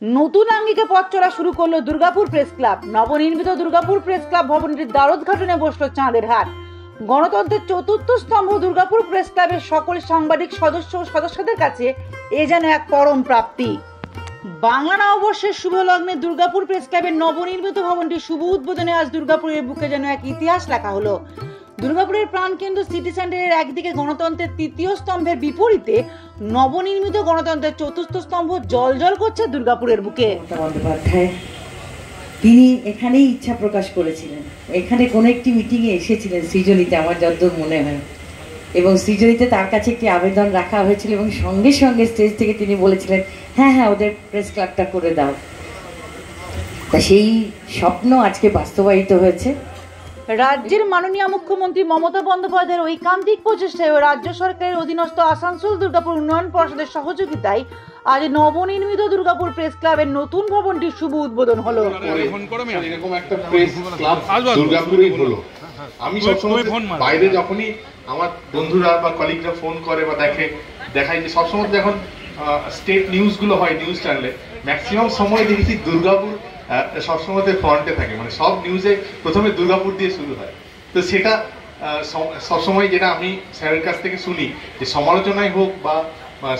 নতুন আঙ্গিকে পথ চলা শুরু করলো দুর্গাপুর প্রেস ক্লাব। নবনির্মিত দুর্গাপুর প্রেস ক্লাব ভবনটির দ্বারোদ্ঘাটনে বসলো চাঁদের হাট। গণতন্ত্রের চতুর্থ স্তম্ভ দুর্গাপুর প্রেস ক্লাবের সকল সাংবাদিক সদস্য ও সদস্যদের কাছে এ যেন এক পরম প্রাপ্তি। বাংলা নববর্ষের শুভ লগ্নে দুর্গাপুর প্রেস ক্লাবের নবনির্মিত ভবনটির শুভ উদ্বোধনে আজ দুর্গাপুরের বুকে যেন এক ইতিহাস লেখা হলো। দুর্গাপুরের প্রাণকেন্দ্র সিটি সেন্টারের একদিকে গণতন্ত্রের তৃতীয় স্তম্ভের বিপরীতে নবনির্মিত গণতন্ত্রের চতুর্থ স্তম্ভ জলজল করছে দুর্গাপুরের বুকে। তিনি এখানেই ইচ্ছা প্রকাশ করেছিলেন, এখানে কোনো একটি মিটিংয়ে এসেছিলেন সৃজনীতে, আমার যতদূর মনে হয়, এবং সৃজনীতে তার কাছে একটি আবেদন রাখা হয়েছিল এবং সঙ্গে সঙ্গে স্টেজ থেকে তিনি বলেছিলেন হ্যাঁ হ্যাঁ ওদের প্রেস ক্লাবটা করে দাও। তা সেই স্বপ্ন আজকে বাস্তবায়িত হয়েছে। রাজ্যের মাননীয় মুখ্যমন্ত্রী মমতা বন্দ্যোপাধ্যায়ের ঐকান্তিক প্রচেষ্টায় ও রাজ্য সরকারের অধীনস্থ আসানসোল দুর্গাপুর উন্নয়ন পর্ষদের সহযোগিতায় আজ নবনির্মিত দুর্গাপুর প্রেস ক্লাবের নতুন ভবনটির শুভ উদ্বোধন হলো। এরকম একটা প্রেস ক্লাব দুর্গাপুরেই হলো। আমি সবসময় বাইরে যখনই আমার বন্ধুরা বা কলিগরা ফোন করে বা দেখাই যে সবসময় যখন স্টেট নিউজগুলো হয় নিউজ চ্যানেলে, ম্যাক্সিমাম সময় দেখেছি দুর্গাপুর সবসময় ফ্রন্টে থাকে, মানে সব নিউজে প্রথমে দুর্গাপুর দিয়ে শুরু হয়। তো সেটা সবসময় যেটা আমি স্যারের কাছ থেকে শুনি যে সমালোচনাই হোক বা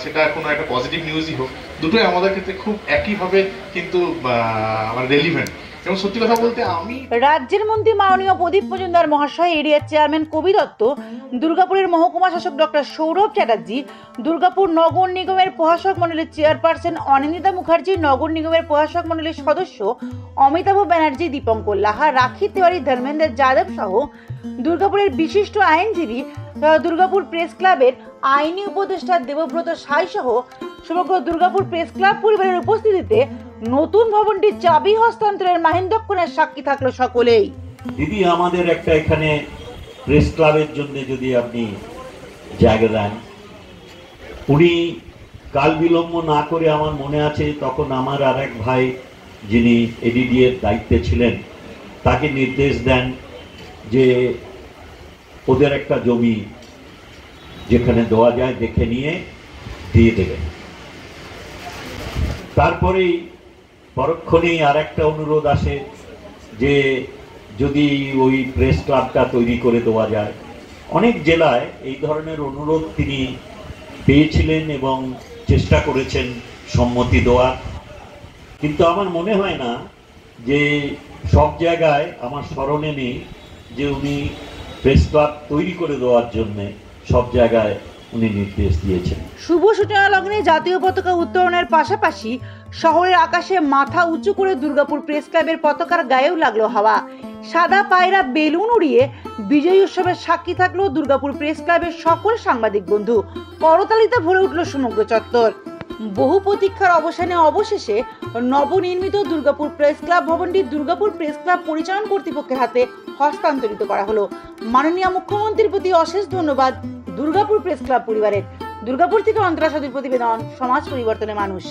সেটা কোনো একটা পজিটিভ নিউজই হোক, দুটোই আমাদের ক্ষেত্রে খুব একইভাবে কিন্তু রেলিভেন্ট। এবং সত্যি কথা বলতে আমি রাজ্যের মন্ত্রী মাননীয় প্রদীপ মজুমদার মহাশয়, এরিয়ার চেয়ারম্যান কবি দত্ত, দুর্গাপুরের মহকুমা শাসক ডক্টর সৌরভ চ্যাটার্জি, দুর্গাপুর নগর নিগমের প্রশাসক মণ্ডলীর চেয়ারপারসন অনিন্দিতা মুখার্জি, নগর নিগমের প্রশাসক মণ্ডলীর সদস্য অমিতাভ ব্যানার্জি, দীপঙ্কর লাহা, রাখি তিওয়ারি, ধর্মেন্দ্র যাদব সহ দুর্গাপুরের বিশিষ্ট আইনজীবী, দুর্গাপুর প্রেস ক্লাবের আইনি উপদেষ্টা দেবব্রত সাই সহ সমগ্র দুর্গাপুর প্রেস ক্লাব পরিবারের উপস্থিতিতে নতুন ভবনটির চাবি হস্তান্তরের মাহেন্দ্রক্ষণের সাক্ষী থাকলো সকলেই। দিদি, আমাদের একটা এখানে প্রেস ক্লাবের জন্য যদি আপনি জায়গা দেন, উনি কাল বিলম্ব না করে, আমার মনে আছে তখন আমার আর এক ভাই যিনি এডিডি এর দায়িত্বে ছিলেন তাকে নির্দেশ দেন যে ওদের একটা জমি যেখানে দেওয়া যায় দেখে নিয়ে দিয়ে দেবেন। তারপরেই পরক্ষণেই আর একটা অনুরোধ আসে যে যদি ওই প্রেস ক্লাবটা তৈরি করে দেওয়া যায়। অনেক জেলায় এই ধরনের অনুরোধ তিনি পেয়েছিলেন এবং চেষ্টা করেছেন সম্মতি দেওয়ার, কিন্তু আমার মনে হয় না যে সব জায়গায় আমার স্মরণে নেই যে উনি প্রেস ক্লাব তৈরি করে দেওয়ার জন্যে সব জায়গায় উনি নির্দেশ দিয়েছেন। শুভ সূচনা লগ্নে জাতীয় পতাকা উত্তোলনের পাশাপাশি শহরের আকাশে মাথা উঁচু করে দুর্গাপুর প্রেস ক্লাবের পতাকার গায়েও লাগলো হাওয়া। সাদা পায়রা বেলুন উড়িয়ে বিজয়ী উৎসবের সাক্ষী থাকলো দুর্গাপুর প্রেস ক্লাবের সকল সাংবাদিক বন্ধু। করতালিতে ভরে উঠল সমগ্র চত্বর। বহু প্রতীক্ষার অবসানে অবশেষে নবনির্মিত দুর্গাপুর প্রেস ক্লাব ভবনটি দুর্গাপুর প্রেস ক্লাব পরিচালন কর্তৃপক্ষের হাতে হস্তান্তরিত করা হলো। মাননীয় মুখ্যমন্ত্রীর প্রতি অশেষ ধন্যবাদ দুর্গাপুর প্রেস ক্লাব পরিবারের। দুর্গাপুর থেকে অন্তরা সাধুর প্রতিবেদন, সমাজ পরিবর্তনের মানুষ।